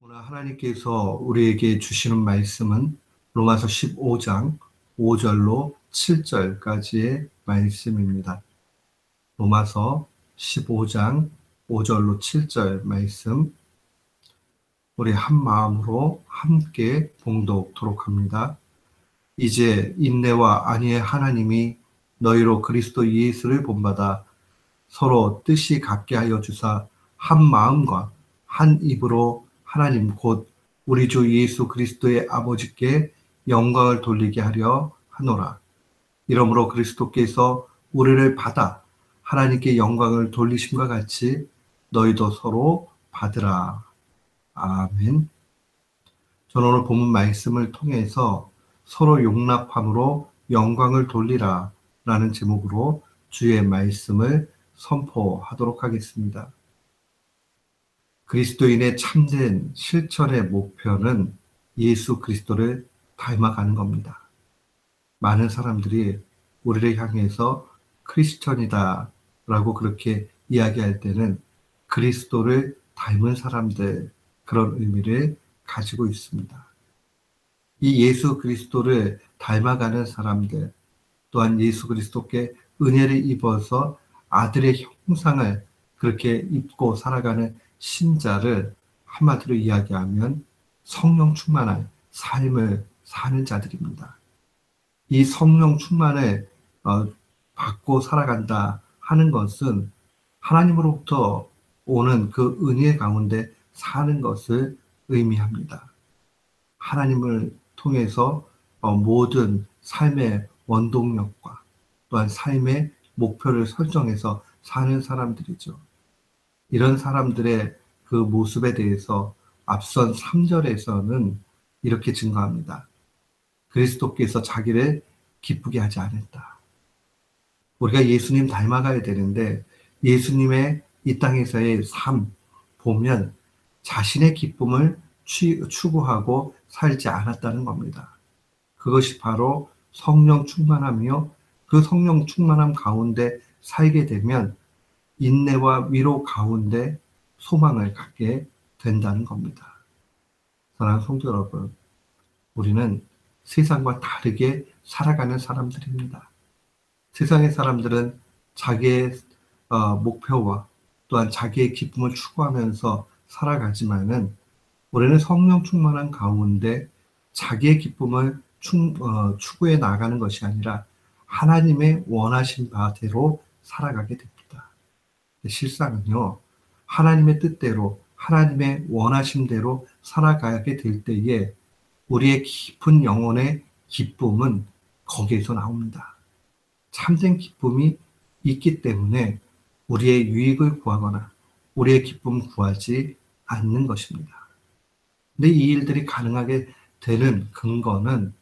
오늘 하나님께서 우리에게 주시는 말씀은 로마서 15장 5절로 7절까지의 말씀입니다. 로마서 15장 5절로 7절 말씀, 우리 한 마음으로 함께 봉독토록 합니다. 이제 인내와 안위의 하나님이 너희로 그리스도 예수를 본받아 서로 뜻이 같게 하여 주사 한 마음과 한 입으로 하나님 곧 우리 주 예수 그리스도의 아버지께 영광을 돌리게 하려 하노라. 이러므로 그리스도께서 우리를 받아 하나님께 영광을 돌리심과 같이 너희도 서로 받으라. 아멘. 저는 오늘 본문 말씀을 통해서 서로 용납함으로 영광을 돌리라 라는 제목으로 주의 말씀을 선포하도록 하겠습니다. 그리스도인의 참된 실천의 목표는 예수 그리스도를 닮아가는 겁니다. 많은 사람들이 우리를 향해서 크리스천이다 라고 그렇게 이야기할 때는 그리스도를 닮은 사람들, 그런 의미를 가지고 있습니다. 이 예수 그리스도를 닮아가는 사람들, 또한 예수 그리스도께 은혜를 입어서 아들의 형상을 그렇게 입고 살아가는 신자를 한마디로 이야기하면 성령 충만한 삶을 사는 자들입니다. 이 성령 충만을 받고 살아간다 하는 것은 하나님으로부터 오는 그 은혜 가운데 사는 것을 의미합니다. 하나님을 통해서 모든 삶의 원동력과 또한 삶의 목표를 설정해서 사는 사람들이죠. 이런 사람들의 그 모습에 대해서 앞선 3절에서는 이렇게 증거합니다. 그리스도께서 자기를 기쁘게 하지 않았다. 우리가 예수님 닮아가야 되는데 예수님의 이 땅에서의 삶 보면 자신의 기쁨을 추구하고 살지 않았다는 겁니다. 그것이 바로 성령 충만하며 그 성령 충만함 가운데 살게 되면 인내와 위로 가운데 소망을 갖게 된다는 겁니다. 사랑하는 성도 여러분, 우리는 세상과 다르게 살아가는 사람들입니다. 세상의 사람들은 자기의 목표와 또한 자기의 기쁨을 추구하면서 살아가지만은 우리는 성령 충만한 가운데 자기의 기쁨을 추구해 나가는 것이 아니라 하나님의 원하신 바대로 살아가게 됩니다. 실상은요, 하나님의 뜻대로 하나님의 원하심대로 살아가게 될 때에 우리의 깊은 영혼의 기쁨은 거기에서 나옵니다. 참된 기쁨이 있기 때문에 우리의 유익을 구하거나 우리의 기쁨을 구하지 않는 것입니다. 근데 이 일들이 가능하게 되는 근거는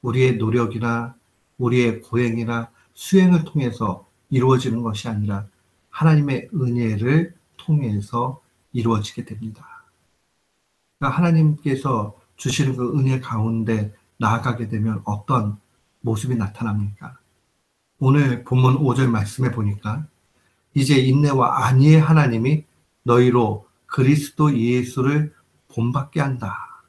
우리의 노력이나 우리의 고행이나 수행을 통해서 이루어지는 것이 아니라 하나님의 은혜를 통해서 이루어지게 됩니다. 그러니까 하나님께서 주시는 그 은혜 가운데 나아가게 되면 어떤 모습이 나타납니까? 오늘 본문 5절 말씀에 보니까 이제 인내와 안위의 하나님이 너희로 그리스도 예수를 본받게 한다.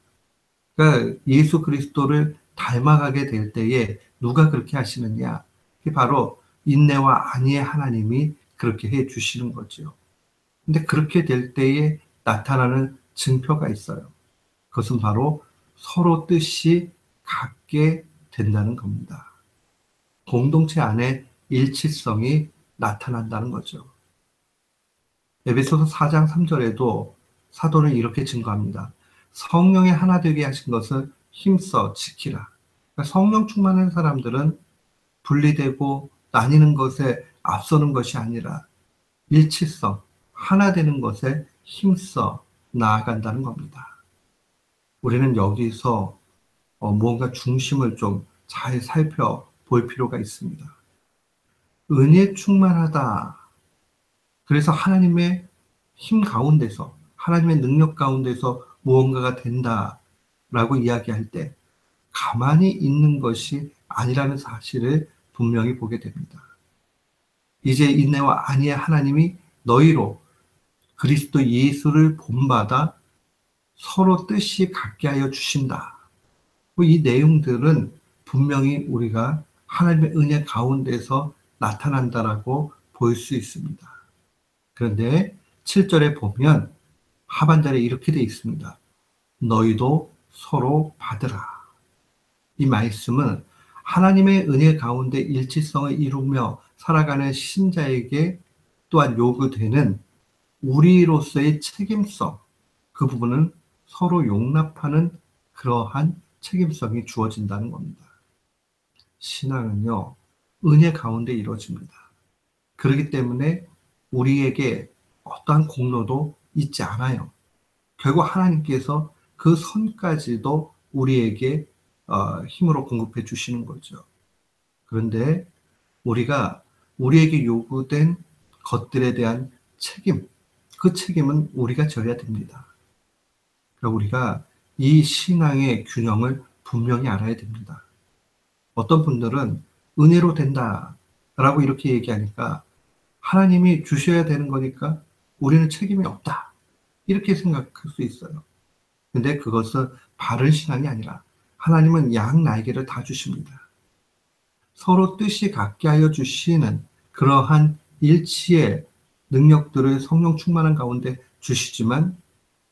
그러니까 예수 그리스도를 닮아가게 될 때에 누가 그렇게 하시느냐? 그게 바로 인내와 안위의 하나님이 그렇게 해 주시는 거죠. 근데 그렇게 될 때에 나타나는 증표가 있어요. 그것은 바로 서로 뜻이 같게 된다는 겁니다. 공동체 안에 일치성이 나타난다는 거죠. 에베소서 4장 3절에도 사도는 이렇게 증거합니다. 성령의 하나 되게 하신 것을 힘써 지키라. 그러니까 성령 충만한 사람들은 분리되고 나뉘는 것에 앞서는 것이 아니라 일치성, 하나 되는 것에 힘써 나아간다는 겁니다. 우리는 여기서 무언가 중심을 좀 잘 살펴볼 필요가 있습니다. 은혜 충만하다. 그래서 하나님의 힘 가운데서, 하나님의 능력 가운데서 무언가가 된다라고 이야기할 때 가만히 있는 것이 아니라는 사실을 분명히 보게 됩니다. 이제 인내와 안위의 하나님이 너희로 그리스도 예수를 본받아 서로 뜻이 같게 하여 주신다. 이 내용들은 분명히 우리가 하나님의 은혜 가운데서 나타난다라고 볼 수 있습니다. 그런데 7절에 보면 하반절에 이렇게 되어 있습니다. 너희도 서로 받으라. 이 말씀은 하나님의 은혜 가운데 일치성을 이루며 살아가는 신자에게 또한 요구되는 우리로서의 책임성, 그 부분은 서로 용납하는 그러한 책임성이 주어진다는 겁니다. 신앙은요, 은혜 가운데 이루어집니다. 그렇기 때문에 우리에게 어떠한 공로도 있지 않아요. 결국 하나님께서 그 선까지도 우리에게 힘으로 공급해 주시는 거죠. 그런데 우리가 우리에게 요구된 것들에 대한 책임, 그 책임은 우리가 져야 됩니다. 그러니까 우리가 이 신앙의 균형을 분명히 알아야 됩니다. 어떤 분들은 은혜로 된다라고 이렇게 얘기하니까 하나님이 주셔야 되는 거니까 우리는 책임이 없다. 이렇게 생각할 수 있어요. 근데 그것은 바른 신앙이 아니라 하나님은 양 날개를 다 주십니다. 서로 뜻이 같게 하여 주시는 그러한 일치의 능력들을 성령 충만한 가운데 주시지만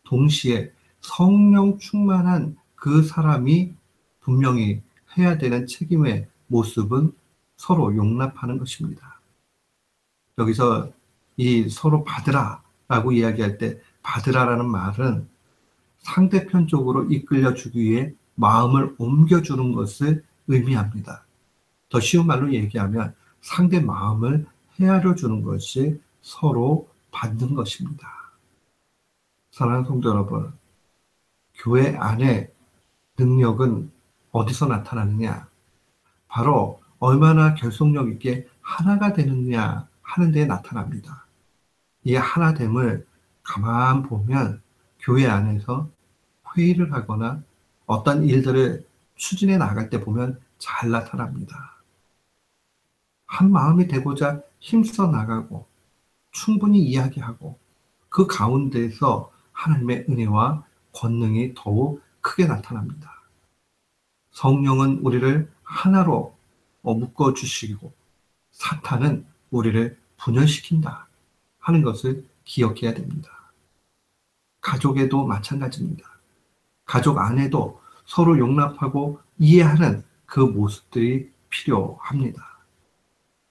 동시에 성령 충만한 그 사람이 분명히 해야 되는 책임의 모습은 서로 용납하는 것입니다. 여기서 이 서로 받으라 라고 이야기할 때 받으라라는 말은 상대편 쪽으로 이끌려 주기 위해 마음을 옮겨주는 것을 의미합니다. 더 쉬운 말로 얘기하면 상대 마음을 헤아려 주는 것이 서로 받는 것입니다. 사랑하는 성도 여러분, 교회 안에 능력은 어디서 나타나느냐? 바로 얼마나 결속력 있게 하나가 되느냐 하는 데 나타납니다. 이 하나됨을 가만 보면 교회 안에서 회의를 하거나 어떤 일들을 추진해 나갈 때 보면 잘 나타납니다. 한 마음이 되고자 힘써 나가고 충분히 이야기하고 그 가운데서 하나님의 은혜와 권능이 더욱 크게 나타납니다. 성령은 우리를 하나로 묶어주시고 사탄은 우리를 분열시킨다 하는 것을 기억해야 됩니다. 가족에도 마찬가지입니다. 가족 안에도 서로 용납하고 이해하는 그 모습들이 필요합니다.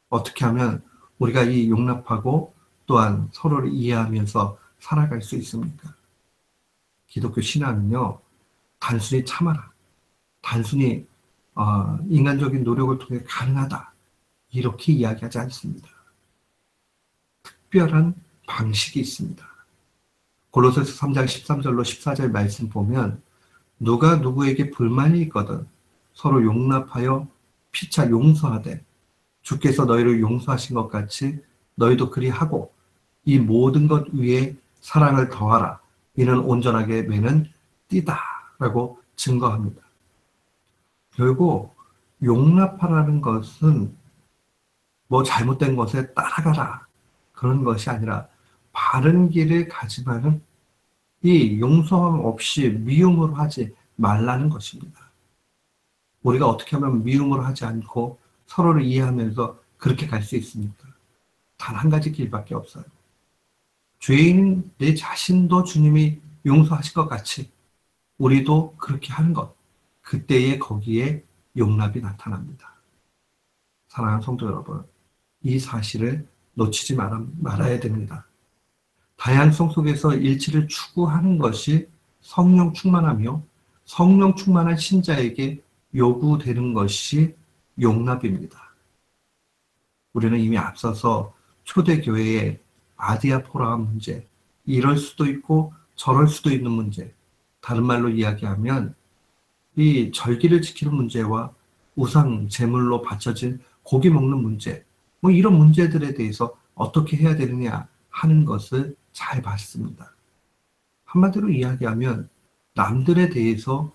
어떻게 하면 우리가 이 용납하고 또한 서로를 이해하면서 살아갈 수 있습니까? 기독교 신앙은요, 단순히 참아라, 단순히 인간적인 노력을 통해 가능하다 이렇게 이야기하지 않습니다. 특별한 방식이 있습니다. 골로새서 3장 13절로 14절 말씀 보면 누가 누구에게 불만이 있거든 서로 용납하여 피차 용서하되 주께서 너희를 용서하신 것 같이 너희도 그리하고 이 모든 것 위에 사랑을 더하라. 이는 온전하게 매는 띠다 라고 증거합니다. 결국 용납하라는 것은 뭐 잘못된 것에 따라가라 그런 것이 아니라 바른 길을 가지만은 이 용서함 없이 미움으로 하지 말라는 것입니다. 우리가 어떻게 하면 미움으로 하지 않고 서로를 이해하면서 그렇게 갈 수 있습니까? 단 한 가지 길밖에 없어요. 죄인인 내 자신도 주님이 용서하실 것 같이 우리도 그렇게 하는 것. 그때에 거기에 용납이 나타납니다. 사랑하는 성도 여러분, 이 사실을 놓치지 말아야 됩니다. 다양성 속에서 일치를 추구하는 것이 성령 충만하며 성령 충만한 신자에게 요구되는 것이 용납입니다. 우리는 이미 앞서서 초대교회의 아디아포라 문제, 이럴 수도 있고 저럴 수도 있는 문제, 다른 말로 이야기하면 이 절기를 지키는 문제와 우상 제물로 바쳐진 고기 먹는 문제, 뭐 이런 문제들에 대해서 어떻게 해야 되느냐 하는 것을 잘 봤습니다. 한마디로 이야기하면 남들에 대해서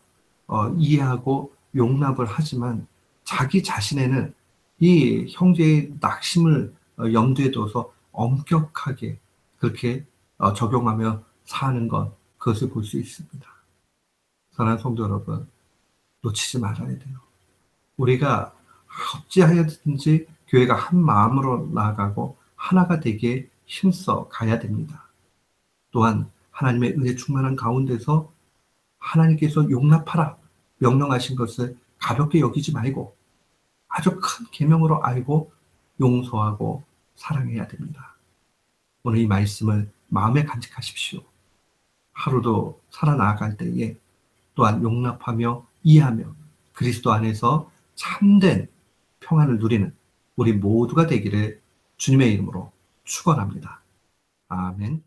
이해하고 용납을 하지만 자기 자신에는 이 형제의 낙심을 염두에 둬서 엄격하게 그렇게 적용하며 사는 것, 그것을 볼 수 있습니다. 사랑하는 성도 여러분, 놓치지 말아야 돼요. 우리가 어찌하여든지 교회가 한 마음으로 나아가고 하나가 되기에 힘써 가야 됩니다. 또한 하나님의 은혜 충만한 가운데서 하나님께서 용납하라 명령하신 것을 가볍게 여기지 말고 아주 큰 계명으로 알고 용서하고 사랑해야 됩니다. 오늘 이 말씀을 마음에 간직하십시오. 하루도 살아나갈 때에 또한 용납하며 이해하며 그리스도 안에서 참된 평안을 누리는 우리 모두가 되기를 주님의 이름으로 축원합니다. 아멘.